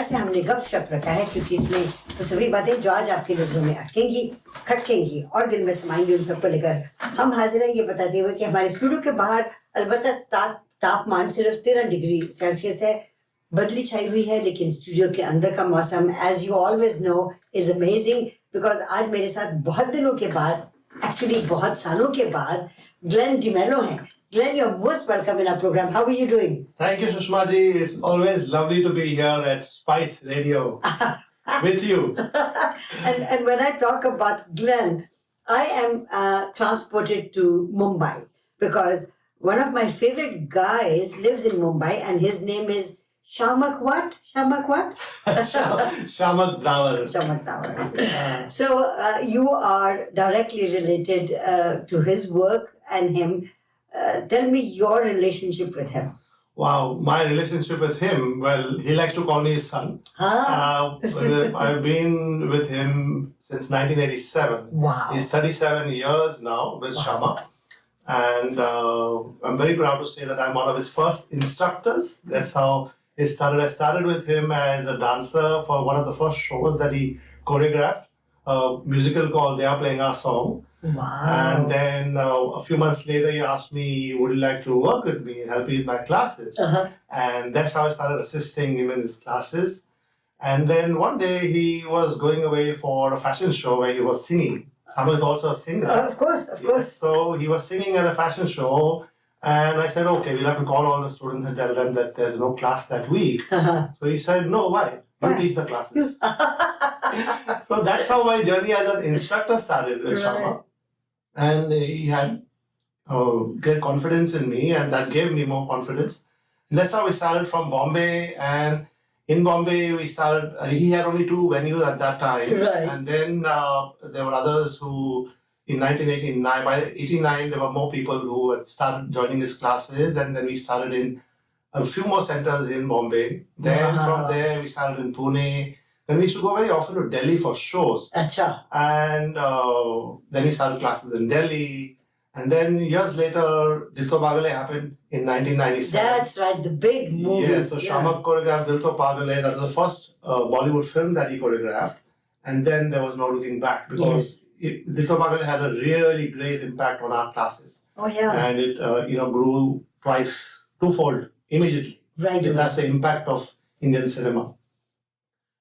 से हमने गप शप रखा है, क्योंकि इसमें वो सभी बातें जो आज आपकी नजरों में अटकेंगी, खटकेंगी और दिल में समाएंगी, उन सबको लेकर हम हाजिर हैं ये बताते हुए कि हमारे स्टूडियो के बाहर अलबत्ता तापमान सिर्फ 13 डिग्री सेल्सियस है, बदली छाई हुई है, लेकिन स्टूडियो के अंदर का मौसम as you always know is amazing, because आज मेरे साथ बहुत दिनों के बाद, एक्चुअली बहुत सालों के बाद, ग्लेन डिमेलो हैं. Glen, you're most welcome in our program. How are you doing? Thank you, Shushma ji. It's always lovely to be here at Spice Radio with you. and when I talk about Glen, I am transported to Mumbai because one of my favorite guys lives in Mumbai and his name is SHIAMAK what? SHIAMAK what? SHIAMAK Datt. SHIAMAK Datt. So you are directly related to his work and him. Tell me your relationship with him. Wow, my relationship with him, well, he likes to call me his son. I've been with him since 1987. Wow. He's 37 years now with SHIAMAK. And I'm very proud to say that I'm one of his first instructors. That's how it started. I started with him as a dancer for one of the first shows that he choreographed, a musical called They Are Playing Our Song. Wow. And then a few months later, he asked me, would you like to work with me and help me with my classes? And that's how I started assisting him in his classes. And then one day he was going away for a fashion show where he was singing. Sam is also a singer. Of course, of course. So he was singing at a fashion show. And I said, okay, we'll have to call all the students and tell them that there's no class that week. So he said, no, why? You teach the classes. So that's how my journey as an instructor started with SHIAMAK. And he had great confidence in me, and that gave me more confidence. And that's how we started from Bombay. And in Bombay, we started, he had only 2 venues at that time. Right. And then there were others who, in 1989, by 89, there were more people who had started joining his classes. And then we started in a few more centers in Bombay. Then from there, we started in Pune. Then we used to go very often to Delhi for shows. Acha. And then we started classes in Delhi. And then years later, Dil To Pagal Hai happened in 1997. That's right, the big movie. Yes, so SHIAMAK choreographed Dil To Pagal Hai. That was the first Bollywood film that he choreographed. And then there was no looking back because Dil To Pagal Hai had a really great impact on our classes. Oh, yeah. And it grew twofold immediately. Right. So that's the impact of Indian cinema.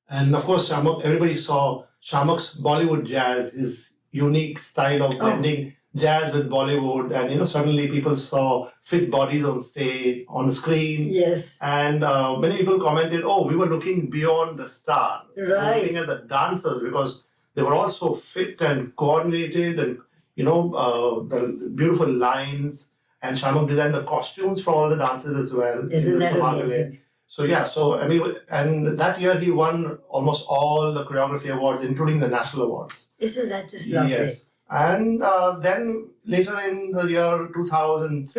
And of course, SHIAMAK, everybody saw SHIAMAK's Bollywood jazz, his unique style of blending jazz with Bollywood. And, suddenly people saw fit bodies on stage, on screen. Yes. And many people commented, we were looking beyond the star. Right. We were looking at the dancers because they were all so fit and coordinated and, the beautiful lines. And SHIAMAK designed the costumes for all the dancers as well. Isn't that amazing? So and that year he won almost all the choreography awards, including the national awards. Isn't that just lovely? Yes. And then later in the year 2000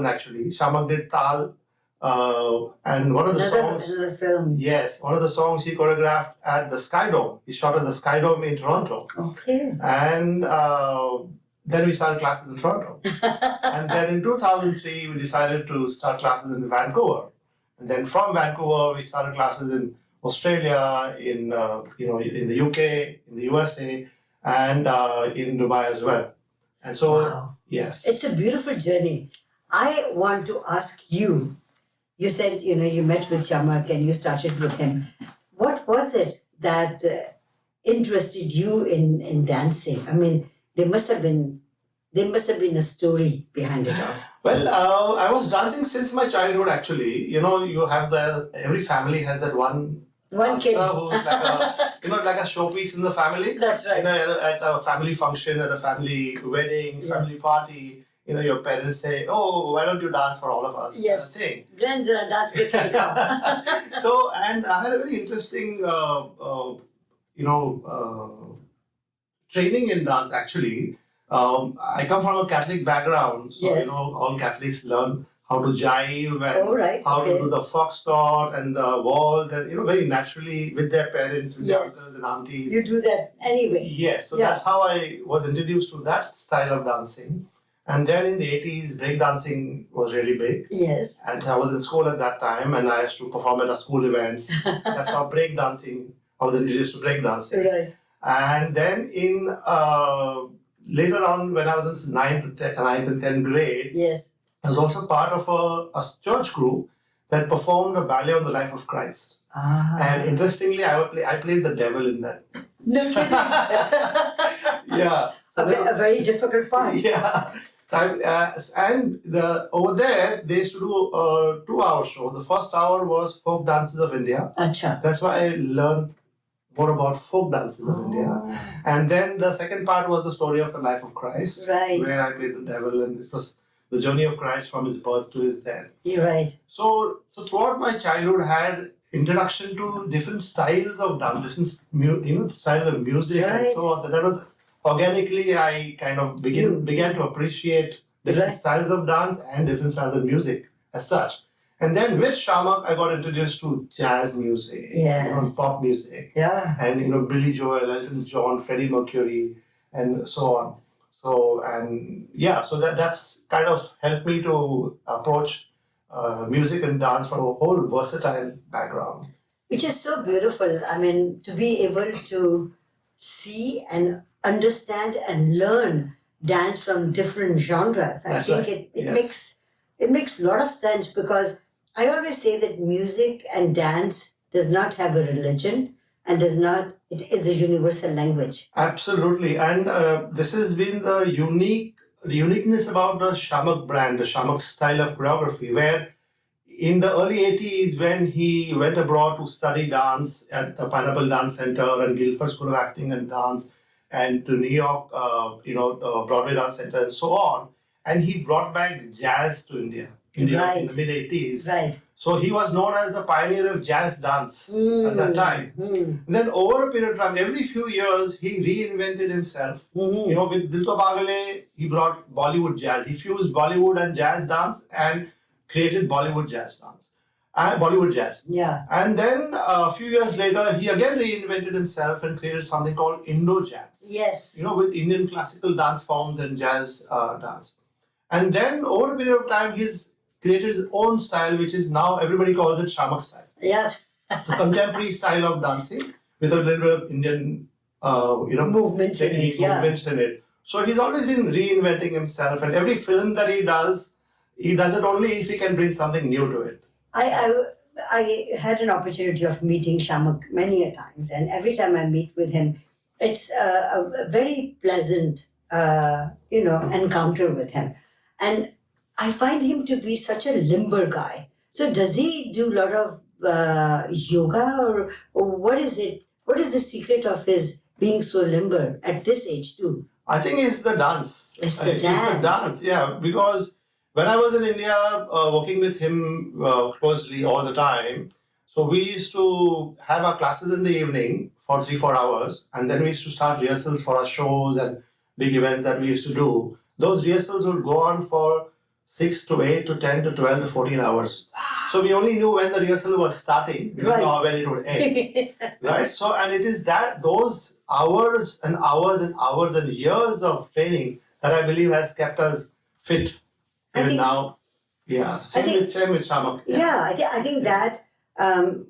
actually, SHIAMAK did Tal. And one of the songs... Another film. Yes, one of the songs he choreographed at the Sky Dome. He shot at the Sky Dome in Toronto. Okay. And then we started classes in Toronto. And then in 2003, we decided to start classes in Vancouver. And then from Vancouver, we started classes in Australia, in the UK, in the USA, and in Dubai as well. And so, wow. Yes. It's a beautiful journey. I want to ask you, you said, you met with SHIAMAK and you started with him. What was it that interested you in dancing? I mean, there must have been a story behind it all. Well, I was dancing since my childhood, actually. You have every family has that one kid who's like a showpiece in the family. That's right. At a family function, at a family wedding, family party, your parents say, why don't you dance for all of us? Yes. Kind of thing. Glen's a dance. So, and I had a very interesting, training in dance, actually. I come from a Catholic background, so all Catholics learn how to jive and how to do the foxtrot and the waltz, and very naturally with their parents, with their uncles and aunties. You do that anyway. Yes, so that's how I was introduced to that style of dancing. And then in the 80s, breakdancing was really big. Yes. And I was in school at that time, and I used to perform at our school events. That's how breakdancing, I was introduced to breakdancing. Right. And then in later on, when I was in ninth and 10th grade, Yes. I was also part of a church group that performed a ballet on the life of Christ. Ah. And interestingly, I played the devil in that. No kidding. Yeah. So a very difficult part. Yeah. So over there, they used to do a 2-hour show. The first hour was folk dances of India. Acha. That's why I learned more about folk dances of India. And then the second part was the story of the life of Christ. Right. Where I played the devil, and it was the journey of Christ from his birth to his death. You're right. So throughout my childhood, I had introduction to different styles of dance, different styles of music and so on. So that was organically, I kind of began to appreciate different styles of dance and different styles of music as such. And then with SHIAMAK, I got introduced to jazz music, pop music, and Billy Joel, Elton John, Freddie Mercury, and so on. So that's kind of helped me to approach music and dance from a whole versatile background. Which is so beautiful. I mean, to be able to see and understand and learn dance from different genres. I think it makes a lot of sense, because I always say that music and dance does not have a religion and it is a universal language. Absolutely. And this has been the uniqueness about the SHIAMAK brand, the SHIAMAK style of choreography, where in the early 80s, when he went abroad to study dance at the Pineapple Dance Center and Guildford School of Acting and Dance, and to New York, Broadway Dance Center and so on, and he brought back jazz to India in the mid-80s. Right. So he was known as the pioneer of jazz dance at that time. And then over a period of time, every few years, he reinvented himself. With Dil To Pagale, he brought Bollywood jazz. He fused Bollywood and jazz dance and created Bollywood jazz dance. Bollywood jazz. Yeah. And then a few years later, he again reinvented himself and created something called Indo jazz. Yes. With Indian classical dance forms and jazz dance. And then over a period of time, he's created his own style, which is now everybody calls it SHIAMAK style. Yeah. It's a contemporary style of dancing with a little bit of Indian, movements in it. So he's always been reinventing himself, and every film that he does it only if he can bring something new to it. I had an opportunity of meeting SHIAMAK many a times, and every time I meet with him, it's a very pleasant, encounter with him. And I find him to be such a limber guy. So does he do a lot of yoga, or what is it? What is the secret of his being so limber at this age too? I think it's the dance. It's the dance. Yeah. Because when I was in India, working with him closely all the time, so we used to have our classes in the evening for 3-4 hours, and then we used to start rehearsals for our shows and big events that we used to do. Those rehearsals would go on for 6 to 8 to 10 to 12 to 14 hours. So we only knew when the rehearsal was starting, we didn't know when it would end. Right? So, and it is those hours and hours and hours and years of training that I believe has kept us fit even now. Yeah, same with SHIAMAK. I think that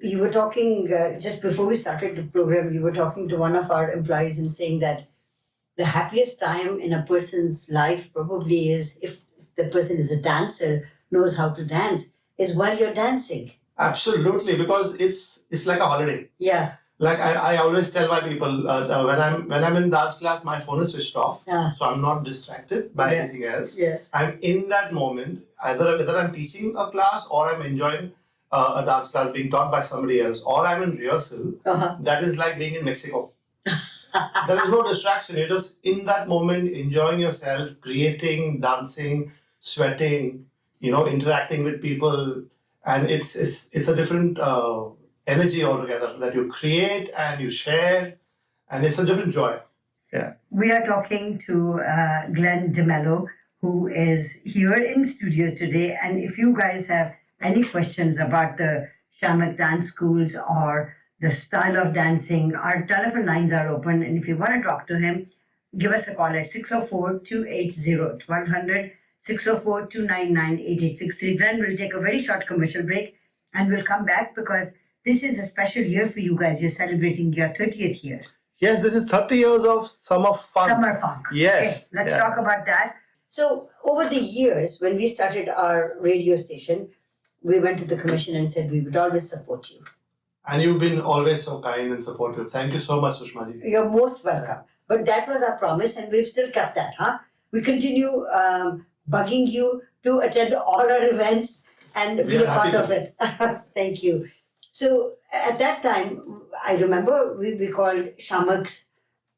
you were talking, just before we started the program, you were talking to one of our employees and saying that the happiest time in a person's life probably is, if the person is a dancer, knows how to dance, is while you're dancing. Absolutely, because it's like a holiday. Yeah. Like I always tell my people, when I'm in dance class, my phone is switched off, so I'm not distracted by anything else. Yes. I'm in that moment, whether I'm teaching a class or I'm enjoying a dance class being taught by somebody else, or I'm in rehearsal. That is like being in Mexico. There is no distraction. You're just in that moment, enjoying yourself, creating, dancing, sweating, interacting with people, and it's a different energy altogether that you create and you share, and it's a different joy. Yeah. We are talking to Glen DeMello, who is here in studios today, and if you guys have any questions about the SHIAMAK dance schools or the style of dancing, our telephone lines are open, and if you want to talk to him, give us a call at 604-280-1200, 604-299-8863. Glen will take a very short commercial break and we'll come back because this is a special year for you guys. You're celebrating your 30th year. Yes, this is 30 years of Summer Funk. Summer Funk. Yes. Okay, let's talk about that. So over the years, when we started our radio station, we went to the commission and said we would always support you. And you've been always so kind and supportive. Thank you so much, Shushma ji. You're most welcome. But that was our promise and we've still kept that, huh? We continue bugging you to attend all our events and be a part of it. Thank you. So at that time, I remember we called SHIAMAK's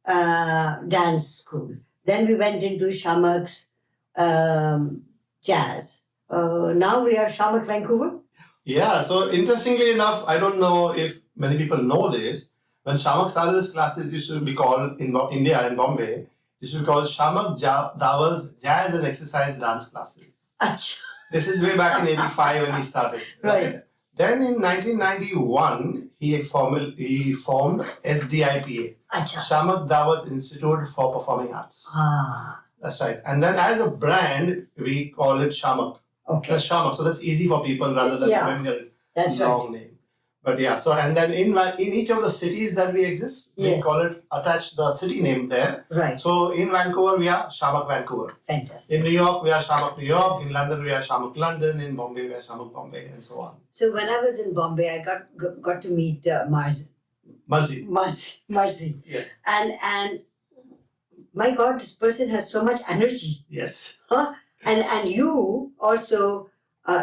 dance school. Then we went into SHIAMAK's jazz. Now we are SHIAMAK Vancouver. Yeah, so interestingly enough, I don't know if many people know this. When SHIAMAK started his classes, it used to be called, in India, in Bombay, it used to be called SHIAMAK Dawa's Jazz and Exercise Dance Classes. Achha. This is way back in 85 when he started. Right. Then in 1991, he formed SDIPA, Achha. SHIAMAK Dawa's Institute for Performing Arts. Ah. That's right. And then as a brand, we call it SHIAMAK. Okay. That's SHIAMAK. So that's easy for people rather than remembering a long name. But yeah, so and then in each of the cities that we exist, we call it, attach the city name there. Right. So in Vancouver, we are SHIAMAK Vancouver. Fantastic. In New York, we are SHIAMAK New York. In London, we are SHIAMAK London. In Bombay, we are SHIAMAK Bombay, and so on. So when I was in Bombay, I got to meet Marzi. Yeah. And my God, this person has so much energy. Yes. Huh? And you also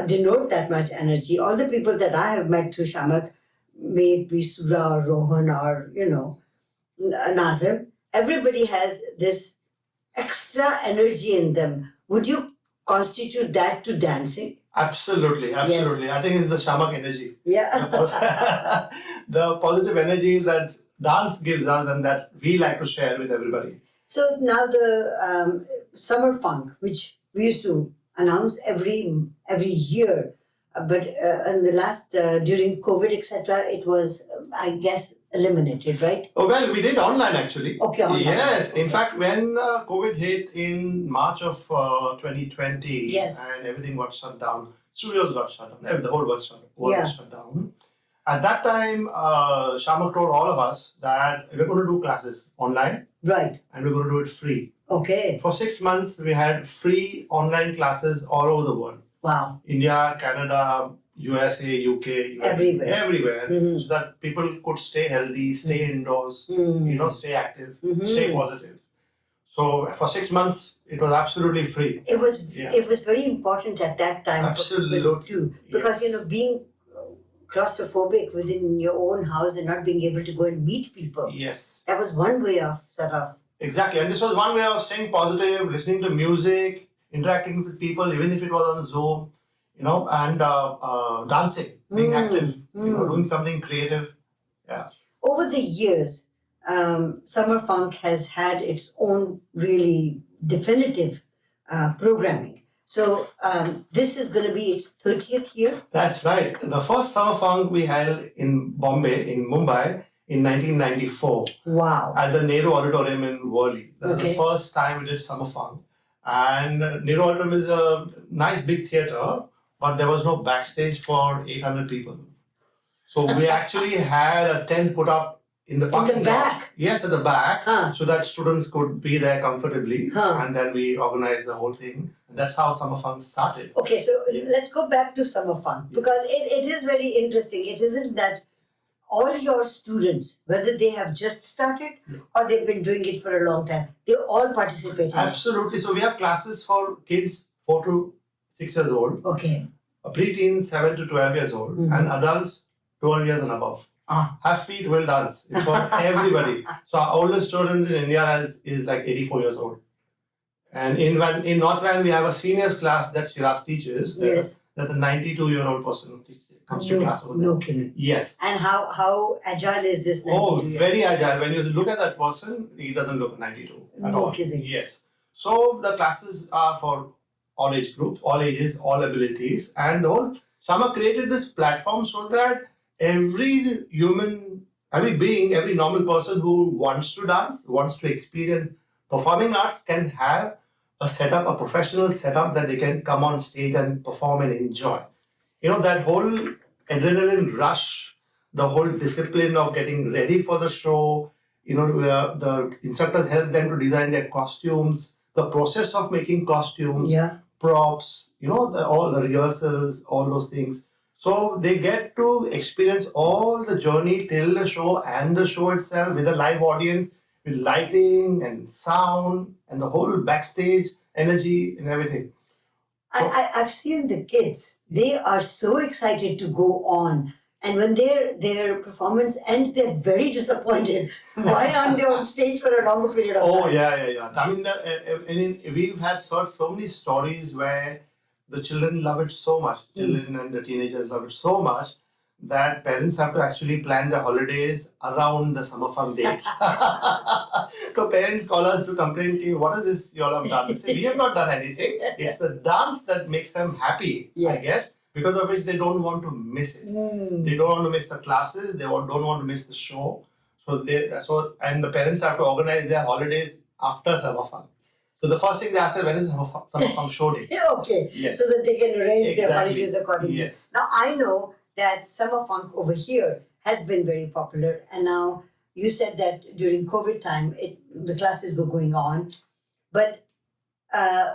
denote that much energy. All the people that I have met through SHIAMAK, may it be Sura or Rohan or, Nazim, everybody has this extra energy in them. Would you constitute that to dancing? Absolutely. Yes. I think it's the SHIAMAK energy. Yeah. The positive energy that dance gives us and that we like to share with everybody. So now the Summer Funk, which we used to announce every year, but in the last during COVID, etc., it was, I guess, eliminated, right? Oh well, we did online actually. Okay, online. Yes, in fact, when COVID hit in March of 2020, yes, and everything got shut down, studios got shut down, the whole world was shut down. At that time, SHIAMAK told all of us that we're going to do classes online, right, and we're going to do it free. Okay. For 6 months, we had free online classes all over the world. Wow. India, Canada, USA, UK, everywhere. Mm-hmm. So that people could stay healthy, stay indoors, stay active, stay positive. So for 6 months, it was absolutely free. It was very important at that time. Absolutely. For people too, because being claustrophobic within your own house and not being able to go and meet people. Yes. That was one way of sort of. Exactly, and this was one way of staying positive, listening to music, interacting with people, even if it was on Zoom, and dancing, being active, doing something creative. Yeah. Over the years, Summer Funk has had its own really definitive programming. So this is going to be its 30th year? That's right. The first Summer Funk we held in Mumbai, in 1994. Wow. At the Nehru Auditorium in Worli. That was the first time we did Summer Funk. And Nehru Auditorium is a nice big theatre, but there was no backstage for 800 people. So we actually had a tent put up in the parking lot. In the back? Yes, at the back, so that students could be there comfortably. And then we organized the whole thing. And that's how Summer Funk started. Okay, so let's go back to Summer Funk. Because it is very interesting. It isn't that all your students, whether they have just started or they've been doing it for a long time, they all participate in Absolutely. So we have classes for kids 4 to 6 years old. Okay. Preteens 7 to 12 years old. And adults 12 years and above. Have feet, will dance. It's for everybody. So our oldest student in India is like 84 years old. And in North Van, we have a seniors class that Shiraz teaches. Yes. That a 92-year-old person comes to class over there. No kidding. Yes. And how agile is this 92-year-old? Very agile. When you look at that person, he doesn't look 92 at all. No kidding. Yes. So the classes are for all age groups, all ages, all abilities. And the whole SHIAMAK created this platform so that every human, every being, every normal person who wants to dance, wants to experience performing arts can have a setup, a professional setup that they can come on stage and perform and enjoy. That whole adrenaline rush, the whole discipline of getting ready for the show, where the instructors help them to design their costumes, the process of making costumes, props, all the rehearsals, all those things. So they get to experience all the journey till the show and the show itself with a live audience, with lighting and sound and the whole backstage energy and everything. So, I've seen the kids. They are so excited to go on. And when their performance ends, they're very disappointed. Why aren't they on stage for a longer period of time? Oh, yeah. I mean, we've had heard so many stories where the children love it so much, children and the teenagers love it so much, that parents have to actually plan their holidays around the summer fun dates. So parents call us to complain, what is this you all have done? They say, we have not done anything. It's the dance that makes them happy, I guess, because of which they don't want to miss it. They don't want to miss the classes. They don't want to miss the show. And the parents have to organize their holidays after summer fun. So the first thing they ask is, when is summer fun show day? Okay, yes. So that they can arrange their holidays accordingly. Yes. Now I know that summer funk over here has been very popular, and now you said that during COVID time the classes were going on, but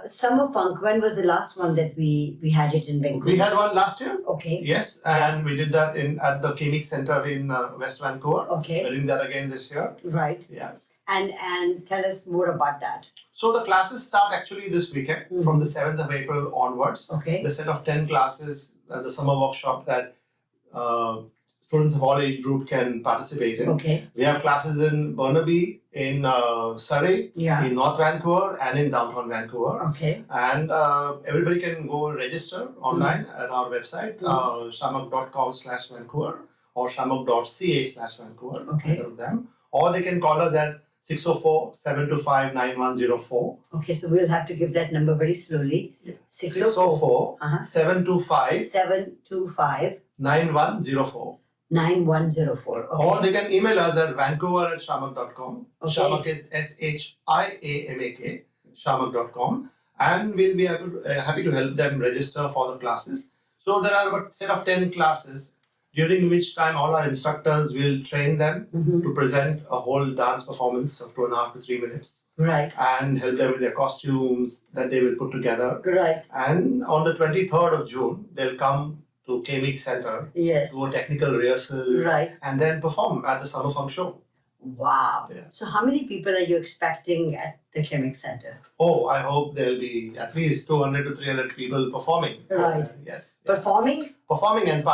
summer funk, when was the last one that we had it in Vancouver? We had one last year. Okay. Yes, and we did that at the SHIAMAK Center in West Vancouver. Okay. We're doing that again this year. Right. Yeah. And tell us more about that. So the classes start actually this weekend from the 7th of April onwards. Okay. The set of 10 classes, the summer workshop that students of all age group can participate in. Okay. We have classes in Burnaby, in Surrey, in North Vancouver, and in downtown Vancouver. Okay. And everybody can go register online at our website, shiamak.com/Vancouver or shiamak.ca/Vancouver. Okay. Either of them. Or they can call us at 604-725-9104. Okay, so we'll have to give that number very slowly. 604-725 725 9104. 9104. Okay. Or they can email us at vancouver@shiamak.com. Okay. SHIAMAK is SHIAMAK, shiamak.com. And we'll be happy to help them register for the classes. So there are a set of 10 classes, during which time all our instructors will train them to present a whole dance performance of 2.5 to 3 minutes. Right. And help them with their costumes that they will put together. Right. And on the 23rd of June, they'll come to SHIAMAK Center, do a technical rehearsal, and then perform at the Summer Fun Show. Wow. Yeah. So how many people are you expecting at the SHIAMAK Center? Oh, I hope there'll be at least 200 to 300 people performing. Right. Yes. Performing? Performing and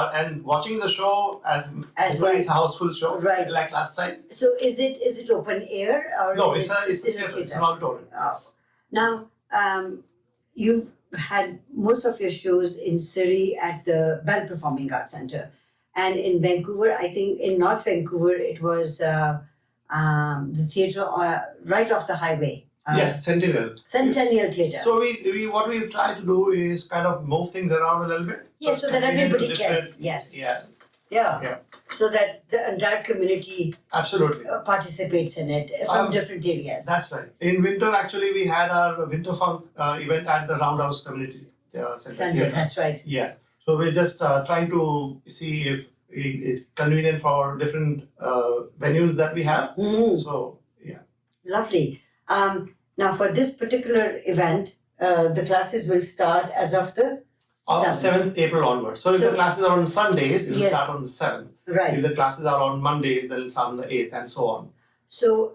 watching the show as everybody's houseful show, like last time. So is it open air or no? It's a theater. It's an auditorium. Oh. Yes. Now, you've had most of your shows in Surrey at the Bell Performing Arts Center, and in Vancouver, I think in North Vancouver, it was the theatre right off the highway. Yes, Centennial Theatre. So what we've tried to do is kind of move things around a little bit. Yes, so that everybody can. Yes. Yeah. So that the entire community absolutely participates in it from different areas. That's right. In winter, actually, we had our Winter Funk event at the Roundhouse Community Center. That's right. Yeah. So we're just trying to see if it's convenient for different venues that we have. So, yeah. Lovely. Now, for this particular event, the classes will start as of the 7th April onwards. So if the classes are on Sundays, it will start on the 7th. Right. If the classes are on Mondays, they'll start on the 8th and so on. So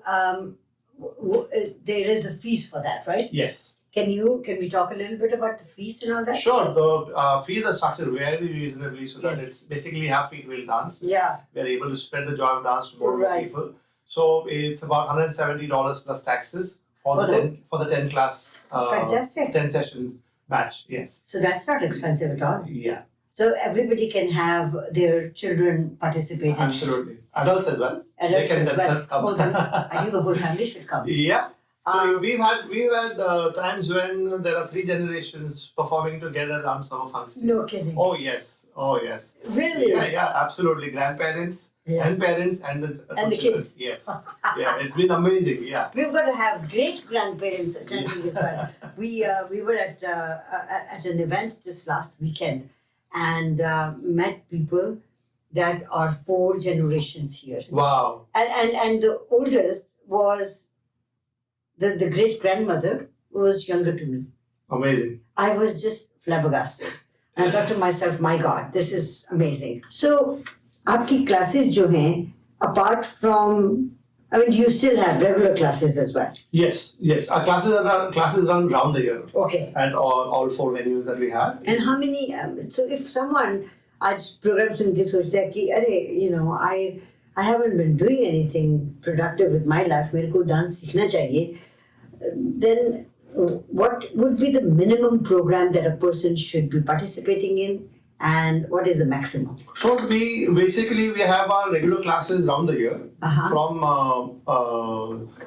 there is a fees for that, right? Yes. Can we talk a little bit about the fees and all that? Sure. The fees are structured very reasonably so that it's basically half feet wheel dance. Yeah. We're able to spread the joy of dance to more people. So it's about $170 plus taxes for the 10 class, fantastic. 10 sessions batch. Yes. So that's not expensive at all. Yeah. So everybody can have their children participate. Absolutely. Adults as well. Adults they can as well. themselves come. I think the whole family should come. Yeah. So we've had times when there are 3 generations performing together around summer functions. No kidding. Oh yes. Really? Yeah, absolutely. Grandparents and parents and the kids. Yes. Yeah, it's been amazing. Yeah. We've got to have great grandparents attending as well. We were at an event just last weekend and met people that are 4 generations here. Wow. And the oldest was the great grandmother who was younger to me. Amazing. I was just flabbergasted. And I thought to myself, my God, this is amazing. So, आपकी classes जो हैं, apart from, I mean, do you still have regular classes as well? Yes. Our classes run round the year. Okay. At all 4 venues that we have. And how many? So, if someone आज program सुन के सोचता है कि अरे, you know, I haven't been doing anything productive with my life, मेरे को dance सीखना चाहिए, then what would be the minimum program that a person should be participating in, and what is the maximum? So we have our regular classes round the year. From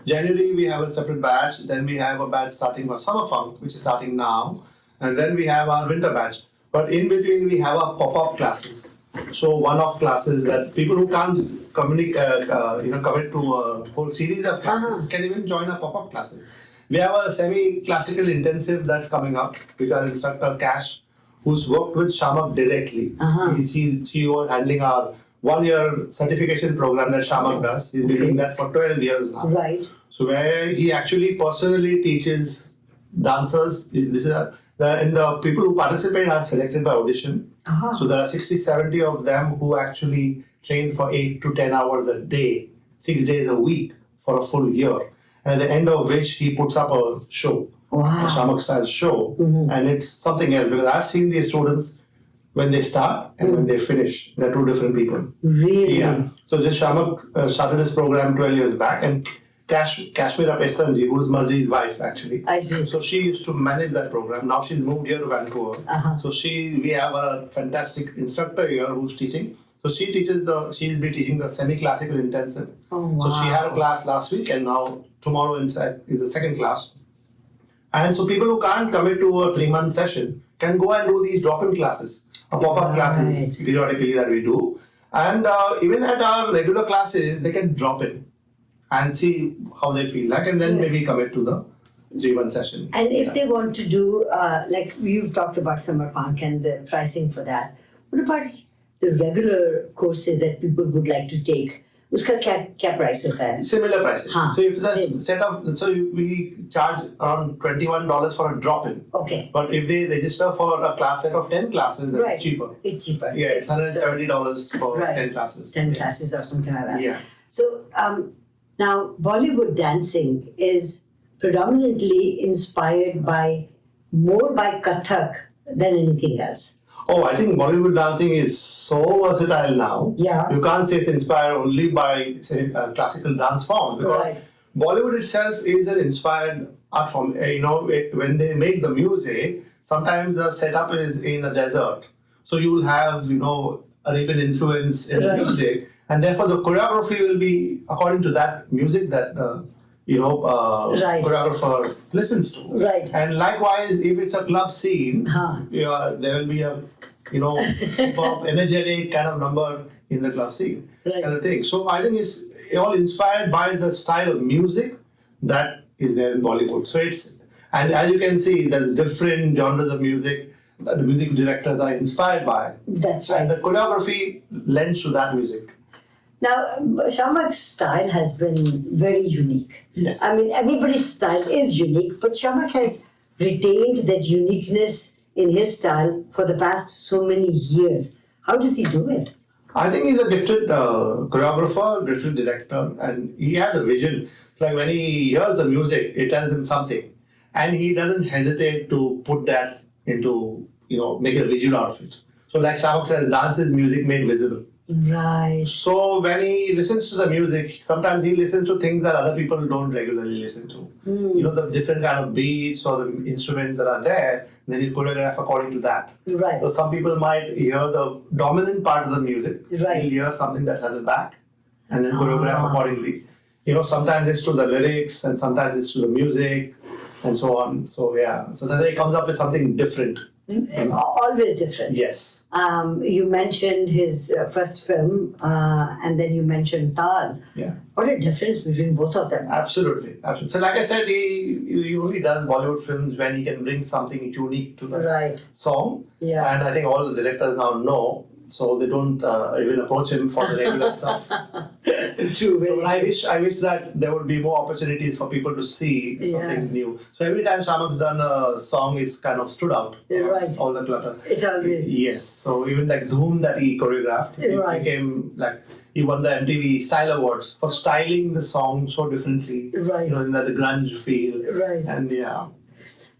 January we have a separate batch. Then we have a batch starting for summer funk, which is starting now, and then we have our winter batch. But in between we have our pop-up classes. So one-off classes that people who can't commit to a whole series of classes can even join our pop-up classes. We have a semi-classical intensive that's coming up, which our instructor Cash, who's worked with SHIAMAK directly. She was handling our 1-year certification program that SHIAMAK does. He's been doing that for 12 years now. Right. So where he actually personally teaches dancers. And the people who participate are selected by audition. So there are 60-70 of them who actually train for 8 to 10 hours a day, 6 days a week for a full year. And at the end of which he puts up a show, a SHIAMAK style show. And it's something else, because I've seen these students when they start and when they finish. They're 2 different people. Really? Yeah. So this SHIAMAK started this program 12 years back, and Kashmira Pestanji, who's Marzi's wife actually. I see. So she used to manage that program. Now she's moved here to Vancouver. So we have a fantastic instructor here who's teaching. So she's been teaching the semi-classical intensive. So she had a class last week, and now tomorrow in fact is the second class. And so people who can't commit to a 3-month session can go and do these drop-in classes, pop-up classes periodically that we do. And even at our regular classes, they can drop in and see how they feel like, and then maybe commit to the 3-month session. And if they want to do, like you've talked about summer funk and the pricing for that, what about the regular courses that people would like to take? Uska kya price hota hai? Similar pricing. So if the we charge around $21 for a drop-in. Okay. But if they register for a class set of 10 classes, then it's cheaper. It's cheaper. Yeah, it's $170 for 10 classes. 10 classes or something like that. Yeah. So now Bollywood dancing is predominantly inspired more by Kathak than anything else. Oh, I think Bollywood dancing is so versatile now. Yeah. You can't say it's inspired only by, say, classical dance form, because Bollywood itself is an inspired art form. When they make the music, sometimes the setup is in a desert. So you will have, Arabian influence in the music, and therefore the choreography will be according to that music that the choreographer listens to. Right. And likewise, if it's a club scene, there will be a hip-hop, energetic kind of number in the club scene. Right. Kind of thing. So I think it's all inspired by the style of music that is there in Bollywood. So and as you can see, there's different genres of music that the music directors are inspired by. That's right. And the choreography lends to that music. Now, SHIAMAK's style has been very unique. Yes. I mean, everybody's style is unique, but SHIAMAK has retained that uniqueness in his style for the past so many years. How does he do it? I think he's a gifted choreographer, gifted director, and he has a vision. Like when he hears the music, it tells him something, and he doesn't hesitate to put that into, make a visual out of it. So like SHIAMAK says, dance is music made visible. Right. So when he listens to the music, sometimes he listens to things that other people don't regularly listen to. The different kind of beats or the instruments that are there, then he'll choreograph according to that. Right. So some people might hear the dominant part of the music. Right. He'll hear something that's at the back and then choreograph accordingly. sometimes it's to the lyrics and sometimes it's to the music and so on. So yeah, so then he comes up with something different. Always different. Yes. You mentioned his first film, and then you mentioned Tal. Yeah. What a difference between both of them. Absolutely. So like I said, he only does Bollywood films when he can bring something unique to the song. Yeah. And I think all the directors now know, so they don't even approach him for the regular stuff. True. So I wish that there would be more opportunities for people to see something new. So every time SHIAMAK's done a song, it's kind of stood out. Right. All the clutter. It's always. Yes. So even like Dhoom that he choreographed, it became like he won the MTV Style Awards for styling the song so differently. Right. In that grunge feel. Right. And yeah.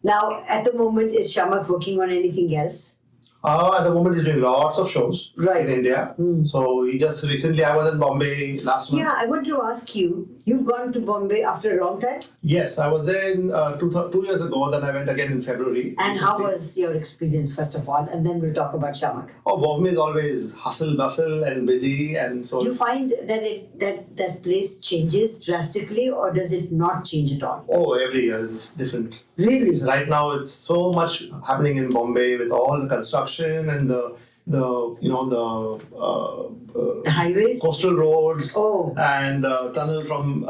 Now, at the moment, is SHIAMAK working on anything else? At the moment, he's doing lots of shows in India. So he just recently, I was in Bombay last month. Yeah, I want to ask you, you've gone to Bombay after a long time? Yes, I was there in 2 years ago, then I went again in February. And how was your experience, first of all? And then we'll talk about SHIAMAK. Oh, Bombay is always hustle, bustle and busy. And so. Do you find that that place changes drastically, or does it not change at all? Oh, every year is different. Really? Right now, it's so much happening in Bombay with all the construction and the highways, coastal roads, Oh. and tunnel from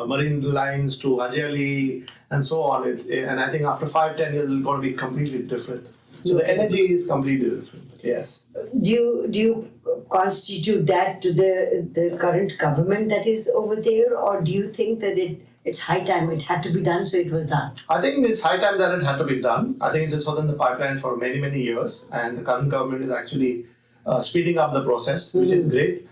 marine lines to Hajali and so on. And I think after 5-10 years, it's going to be completely different. So the energy is completely different. Yes. Do you constitute that to the current government that is over there, or do you think that it's high time it had to be done, so it was done? I think it's high time that it had to be done. I think it is within the pipeline for many, many years, and the current government is actually speeding up the process, which is great.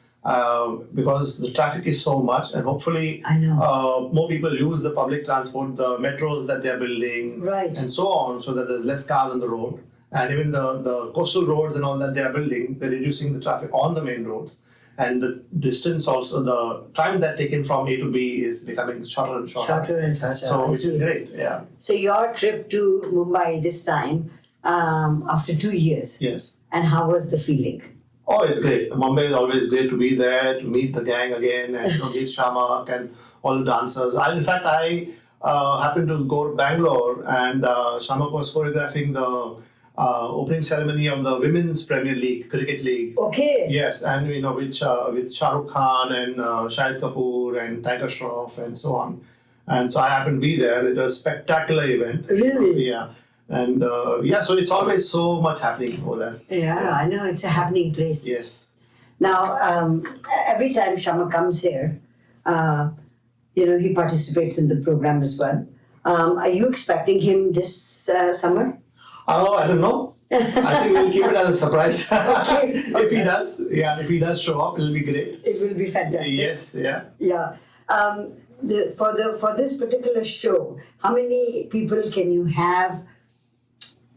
Because the traffic is so much, and hopefully more people use the public transport, the metros that they're building, and so on, so that there's less cars on the road. And even the coastal roads and all that they are building, they're reducing the traffic on the main roads. And the distance also, the time that taken from A to B is becoming shorter and shorter. Shorter and shorter. So, which is great, yeah. So your trip to Mumbai this time, after 2 years. Yes. And how was the feeling? Oh, it's great. Mumbai is always great to be there, to meet the gang again, and meet SHIAMAK and all the dancers. In fact, I happened to go to Bangalore, and SHIAMAK was choreographing the opening ceremony of the Women's Premier League, Cricket League. Okay. Yes, and with Shah Rukh Khan and Shahid Kapoor and Tiger Shroff and so on. And so I happened to be there. It was a spectacular event. Really? Yeah. And so it's always so much happening over there. Yeah, I know. It's a happening place. Yes. Now, every time SHIAMAK comes here, he participates in the program as well. Are you expecting him this summer? Oh, I don't know. I think we'll keep it as a surprise. Okay. If he does, if he does show up, it'll be great. It will be fantastic. Yes, yeah. Yeah. For this particular show, how many people can you have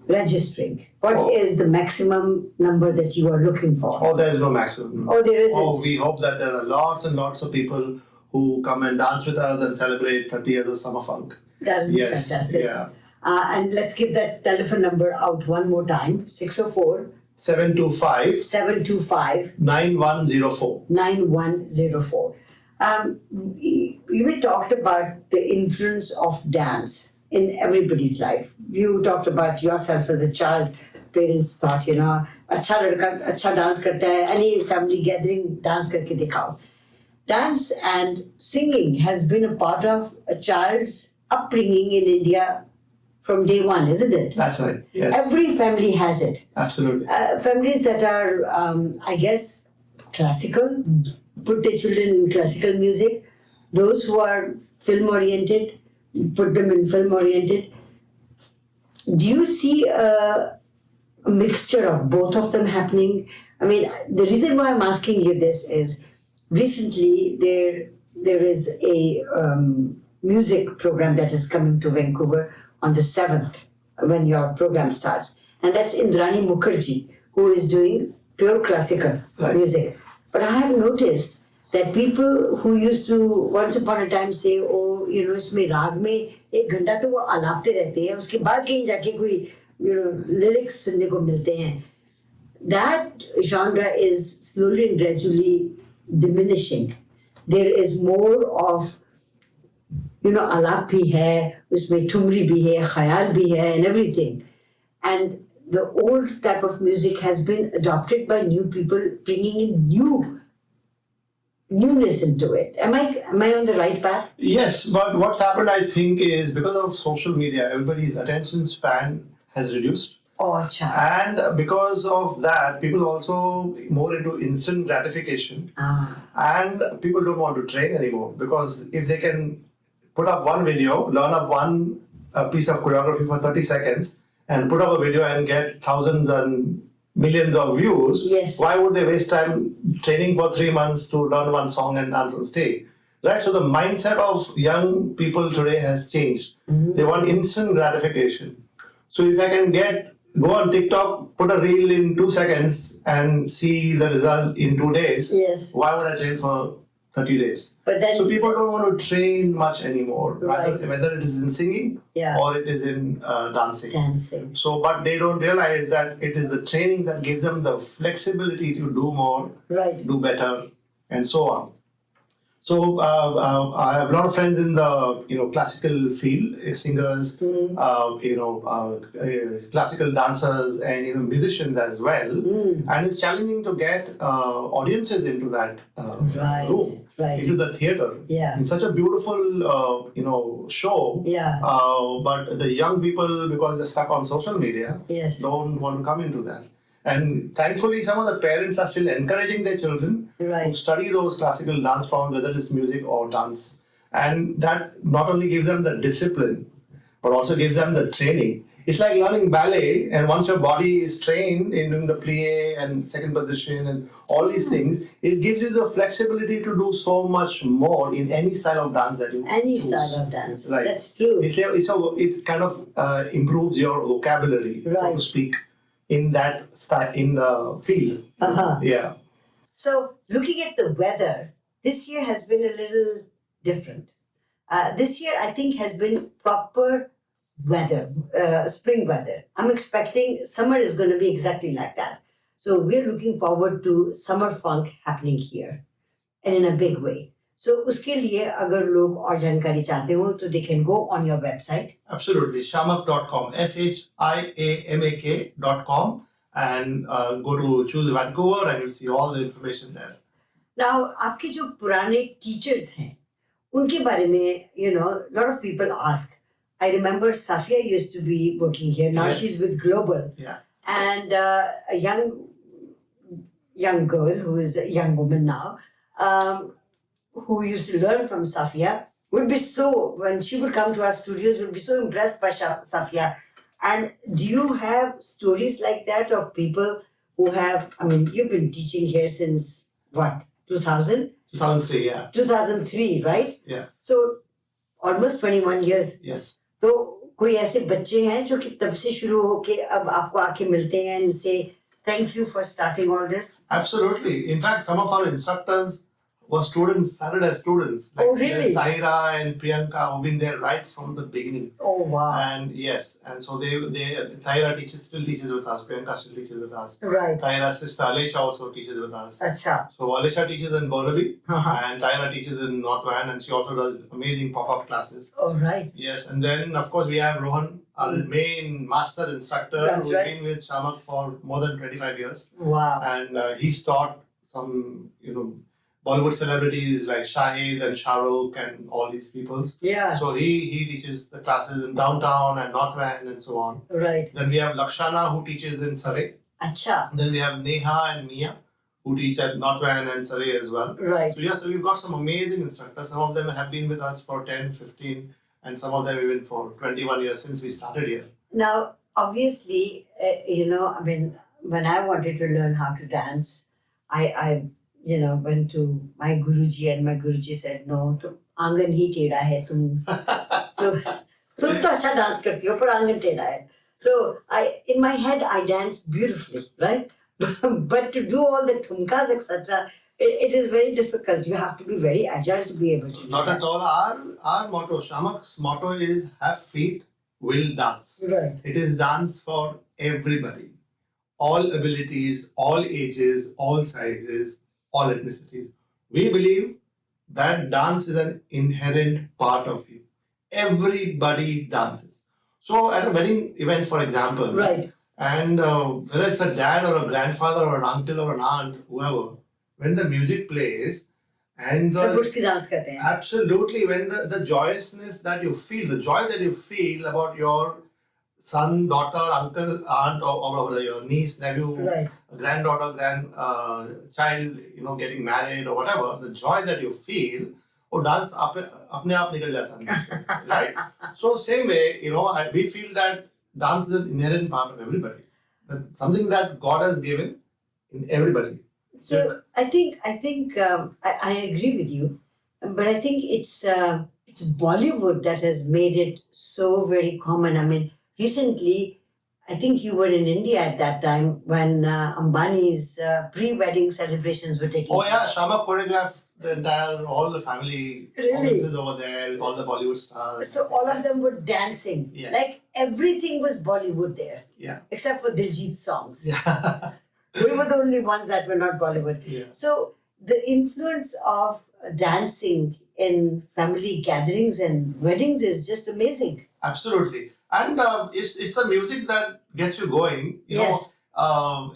registering? What is the maximum number that you are looking for? Oh, there is no maximum. Oh, there isn't. Oh, we hope that there are lots and lots of people who come and dance with us and celebrate 30 years of Summer Funk. That'll be fantastic. Yeah. And let's give that telephone number out one more time. 604 725 725 9104. 9104. We talked about the influence of dance in everybody's life. You talked about yourself as a child. Parents thought, अच्छा लड़का अच्छा dance करता है. Any family gathering, dance करके दिखाओ. Dance and singing has been a part of a child's upbringing in India from day one, isn't it? That's right. Yes. Every family has it. Absolutely. Families that are, I guess, classical, put their children in classical music. Those who are film-oriented, put them in film-oriented. Do you see a mixture of both of them happening? I mean, the reason why I'm asking you this is, recently there is a music program that is coming to Vancouver on the 7th when your program starts. And that's Indrani Mukherjee, who is doing pure classical music. But I have noticed that people who used to once upon a time say, oh, इसमें राग में 1 घंटा तो वो आलापते रहते हैं, उसके बाद कहीं जाके कोई lyrics सुनने को मिलते हैं. That genre is slowly and gradually diminishing. there is more of, alap bhi hai, usme thumri bhi hai, khayal bhi hai, and everything. And the old type of music has been adopted by new people, bringing in newness into it. Am I on the right path? Yes, but what's happened, I think, is because of social media, everybody's attention span has reduced. Oh, acha. And because of that, people also more into instant gratification. And people don't want to train anymore, because if they can put up one video, learn up one piece of choreography for 30 seconds, and put up a video and get thousands and millions of views, yes, why would they waste time training for 3 months to learn one song and dance on stage? Right? So the mindset of young people today has changed. They want instant gratification. So if I can go on TikTok, put a reel in 2 seconds and see the result in 2 days, yes, why would I train for 30 days? But then, so people don't want to train much anymore, right, whether it is in singing, yeah, or it is in dancing. So, but they don't realize that it is the training that gives them the flexibility to do more, right, do better, and so on. So I have a lot of friends in the classical field, singers, classical dancers, and musicians as well. And it's challenging to get audiences into that room, into the theater, in such a beautiful show. But the young people, because they're stuck on social media, don't want to come into that. And thankfully, some of the parents are still encouraging their children to study those classical dance forms, whether it's music or dance. And that not only gives them the discipline, but also gives them the training. It's like learning ballet, and once your body is trained in doing the plie and second position and all these things, it gives you the flexibility to do so much more in any style of dance that you choose. Style of dance. Right. That's true. It kind of improves your vocabulary, so to speak, in that style, in the field. Yeah. So, looking at the weather, this year has been a little different. This year, I think, has been proper weather, spring weather. I'm expecting summer is going to be exactly like that. So, we're looking forward to summer funk happening here, and in a big way. So, उसके लिए अगर लोग और जानकारी चाहते हो तो they can go on your website. Absolutely, shiamak.com, SHIAMAK.com, and go to choose Vancouver, and you'll see all the information there. Now, आपके जो पुराने teachers हैं, उनके बारे में, lot of people ask. I remember Safia used to be working here. Now she's with Global. Yeah. And a young girl who is a young woman now, who used to learn from Safia, would be when she would come to our studios, would be so impressed by Safia. And do you have stories like that of people who have, you've been teaching here since what, 2000? 2003, yeah. 2003, right? Yeah. So, almost 21 years. Yes. तो कोई ऐसे बच्चे हैं जो कि तब से शुरू होके अब आपको आके मिलते हैं and say, thank you for starting all this? Absolutely. In fact, some of our instructors were students, started as students. Like really? Taira and Priyanka, who've been there right from the beginning. Oh, wow. And yes, and so Taira still teaches with us, Priyanka still teaches with us. Right. Taira's sister Alisha also teaches with us. Acha. So Alisha teaches in Burnaby, and Taira teaches in North Van, and she also does amazing pop-up classes. Oh, right. Yes, and then of course we have Rohan, our main master instructor, who's been with SHIAMAK for more than 25 years. Wow. And he's taught some, Bollywood celebrities like Shahid and Shahrukh and all these people. Yeah. So he teaches the classes in downtown and North Van and so on. Right. Then we have Lakshana, who teaches in Surrey. Acha. Then we have Neha and Mia, who teach at North Van and Surrey as well. Right. So yes, we've got some amazing instructors. Some of them have been with us for 10, 15, and some of them even for 21 years since we started here. Now, obviously, when I wanted to learn how to dance, I went to my Guruji, and my Guruji said, no, tum aangan hi teda hai, tum to acha dance karti ho, par aangan teda hai. So, in my head, I dance beautifully, right? But to do all the thumkas, etc., it is very difficult. You have to be very agile to be able to do Not that. at all. Our motto, SHIAMAK's motto is have feet, will dance. Right. It is dance for everybody. All abilities, all ages, all sizes, all ethnicities. We believe that dance is an inherent part of you. Everybody dances. So at a wedding event, for example, Right. and whether it's a dad or a grandfather or an uncle or an aunt, whoever, when the music plays and सब उठ के dance करते हैं. absolutely, when the joyousness that you feel, the joy that you feel about your son, daughter, uncle, aunt, or your niece, nephew, Right. granddaughter, child, getting married or whatever, the joy that you feel, वो dance अपने आप निकल जाता है, right? So same way, we feel that dance is an inherent part of everybody. That's something that God has given in everybody. So I think I agree with you, but I think it's Bollywood that has made it so very common. I mean, recently, I think you were in India at that time when Ambani's pre-wedding celebrations were taking Oh yeah, place. SHIAMAK choreographed all the family Really? audiences over there with all the Bollywood stars. So all of them were dancing. Yeah. Like everything was Bollywood there. Yeah. Except for Diljit's songs. Yeah. They were the only ones that were not Bollywood. Yeah. So the influence of dancing in family gatherings and weddings is just amazing. Absolutely. And it's the music that gets you going. Yes.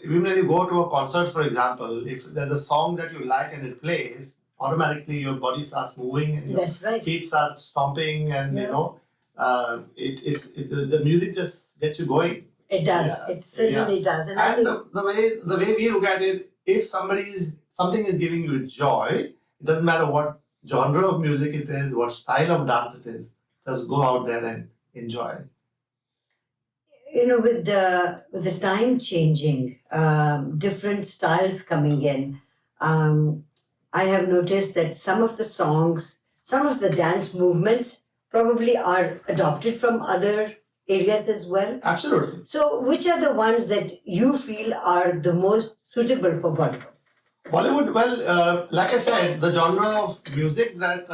Even when you go to a concert, for example, if there's a song that you like and it plays, automatically your body starts moving and your That's right. feet start stomping, and Yeah. the music just gets you going. It does. Yeah. It certainly does. And I And think, the way we look at it, if something is giving you joy, it doesn't matter what genre of music it is, what style of dance it is, just go out there and enjoy. with the time changing, different styles coming in, I have noticed that some of the songs, some of the dance movements probably are adopted from other areas as well. Absolutely. So, which are the ones that you feel are the most suitable for Bollywood? Bollywood, well, like I said, the genre of music that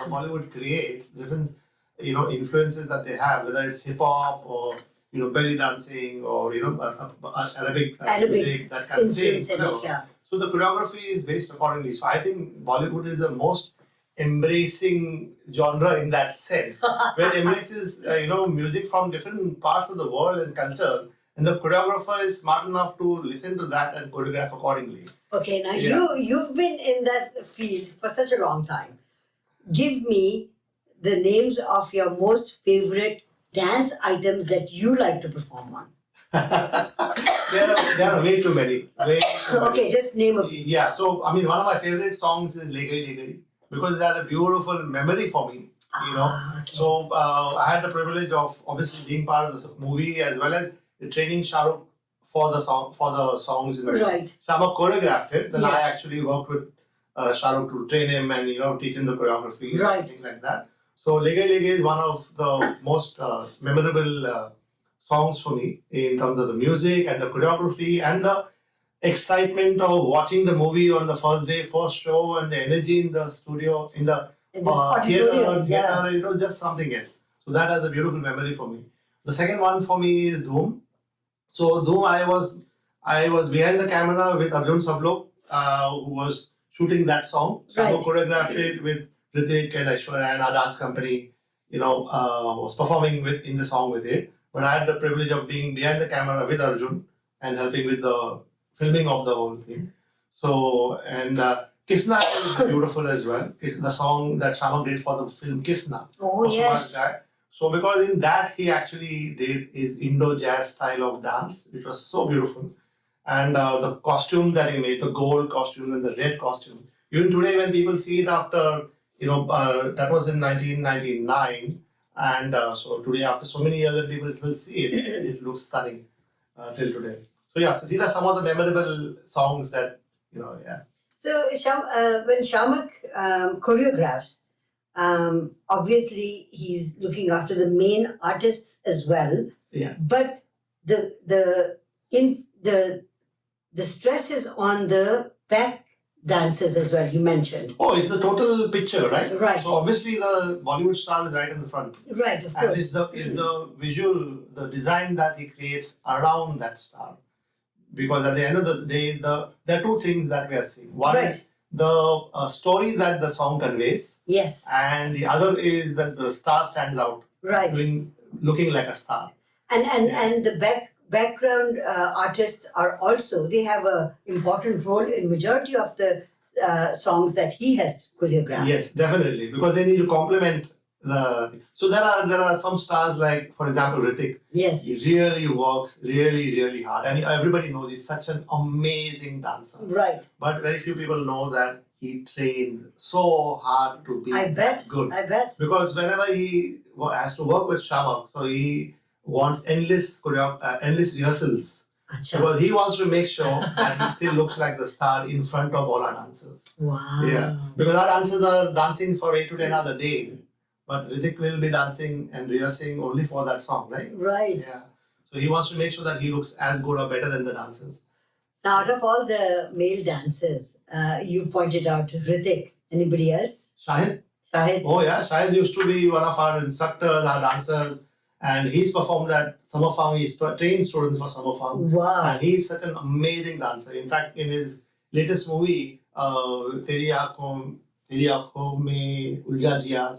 Bollywood creates, different, influences that they have, whether it's hip hop or, belly dancing or, Arabic music, that kind of thing. Influence in it, yeah. So the choreography is based accordingly. So I think Bollywood is the most embracing genre in that sense, where it embraces, music from different parts of the world and culture. And the choreographer is smart enough to listen to that and choreograph accordingly. Okay, now Yeah. you've been in that field for such a long time. Give me the names of your most favorite dance items that you like to perform on. There are way too many. Okay, just name a few. Yeah, so one of my favorite songs is Le Gayi Le Gayi because it had a beautiful memory for me. Okay. So I had the privilege of obviously being part of the movie as well as training Shahrukh for the songs. Right. SHIAMAK choreographed it. Then I Yes. actually worked with Shahrukh to train him and teach him the choreography, Right. things like that. So Le Gayi Le Gayi is one of the most memorable songs for me in terms of the music and the choreography and the excitement of watching the movie on the first day, first show, and the energy in the studio, in the In the auditorium, yeah. theater, it was just something else. So that has a beautiful memory for me. The second one for me is Dhoom. So Dhoom, I was behind the camera with Arjun Sablok, who was shooting that song. So I Right. choreographed it with Ritik and Aishwarya and our dance company. Was performing in the song with it. But I had the privilege of being behind the camera with Arjun and helping with the filming of the whole thing. So, and Kisna is beautiful as well. The song that SHIAMAK did for the film Kisna. Oh, for yes. Shushma Datt. So, because in that he actually did his Indo-jazz style of dance, which was so beautiful. And the costume that he made, the gold costume and the red costume. Even today when people see it after, that was in 1999. And so today, after so many years, that people still see it, it looks stunning till today. So yeah, so these are some of the memorable songs that, yeah. So when SHIAMAK choreographs, obviously he's looking after the main artists as well. Yeah. But the stress is on the back dancers as well. You mentioned. Oh, it's the total picture, right? Right. So obviously the Bollywood star is right in the front. Right, of And course. it's the visual, the design that he creates around that star. Because at the end of the day, there are two things that we are seeing. One is Right. the story that the song conveys, Yes. and the other is that the star stands out, Right. looking like a star. And the background artists are also, they have a important role in majority of the songs that he has choreographed. Yes, definitely, because they need to complement the. So there are some stars like, for example, Hrithik. Yes. He really works really hard, and everybody knows he's such an amazing dancer. Right. But very few people know that he trains so hard to be good. I bet. Because whenever he has to work with SHIAMAK, so he wants endless rehearsals. Achha. Because he wants to make sure that he still looks like the star in front of all our dancers. Wow. Yeah. Because our dancers are dancing for 8 to 10 hours a day. But Hrithik will be dancing and rehearsing only for that song, right? Right. Yeah. So he wants to make sure that he looks as good or better than the dancers. Now, out of all the male dancers, you pointed out Hrithik. Anybody else? Shahid? Shahid? Oh yeah, Shahid used to be one of our instructors, our dancers. And he's performed at Summer Fang. He's trained students for Summer Fang. Wow. And he's such an amazing dancer. In fact, in his latest movie, Teri Aankhon Mein Ulja Jiya.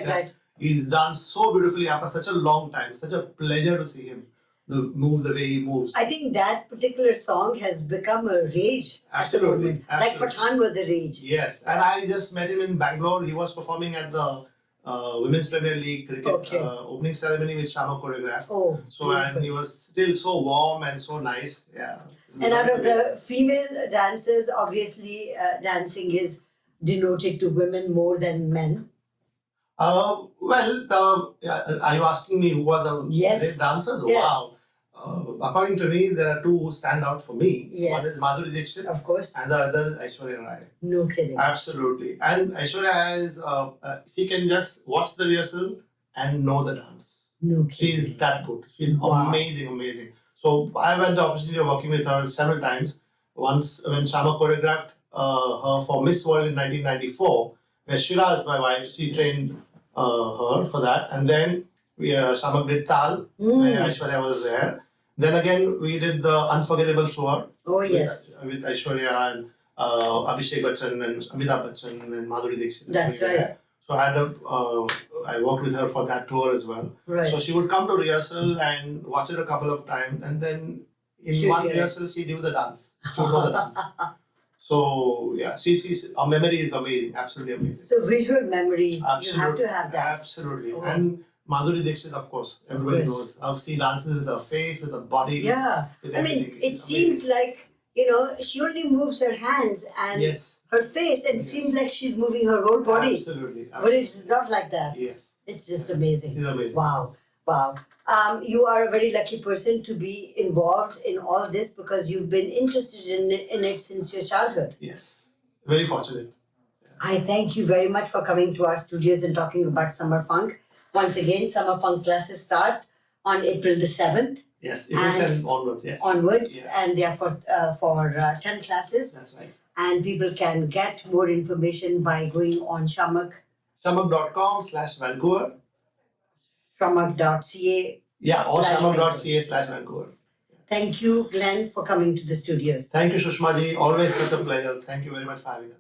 Right. He's danced so beautifully after such a long time. Such a pleasure to see him move the way he moves. I think that particular song has become a rage at the Absolutely. moment. Like Pathan was a rage. Yes. And I just met him in Bangalore. He was performing at the Women's Premier League cricket opening ceremony with SHIAMAK choreographed. Oh, so and he was still so warm and so nice. Yeah. And out of the female dancers, obviously dancing is denoted to women more than men. Are you asking me who are the great dancers? Yes. Wow. According to me, there are two who stand out for me. Yes. One is Madhuri Dixit, Of course. and the other is Aishwarya Rai. No kidding. Absolutely. And Aishwarya is, she can just watch the rehearsal and know the dance. No kidding. She's that good. She's amazing. So I've had the opportunity of working with her several times. Once when SHIAMAK choreographed her for Miss World in 1994, where Shiraz, my wife, she trained her for that. And then SHIAMAK did Tal, where Aishwarya was there. Then again, we did the Unforgettable Tour. Oh, yes. With Aishwarya and Abhishek Bachchan and Amitabh Bachchan and Madhuri Dixit. That's right. So I worked with her for that tour as well. Right. So she would come to rehearsal and watch it a couple of times, and then in one rehearsal she knew the dance. She would know the dance. So yeah, her memory is amazing, absolutely amazing. So visual memory, you have to have that. Absolutely. Oh. And Madhuri Dixit, of course, everybody knows. She dances with her face, with her body. Yeah. With I mean, it seems like, she only moves her hands and her face, and it seems like she's moving her whole body. Absolutely. But it's not like that. Yes. It's just amazing. It's amazing. Wow. You are a very lucky person to be involved in all this because you've been interested in it since your childhood. Yes. Very fortunate. Yeah. I thank you very much for coming to our studios and talking about Summer Funk. Once again, Summer Funk classes start on April the 7th. Yes, April 7th onwards, yes. Onwards, and they are for 10 classes. That's right. And people can get more information by going on SHIAMAK. SHIAMAK.com/Vancouver. SHIAMAK.ca. Yeah, or SHIAMAK.ca/Vancouver. Thank you, Glen, for coming to the studios. Thank you, Shushma ji. Always such a pleasure. Thank you very much for having us.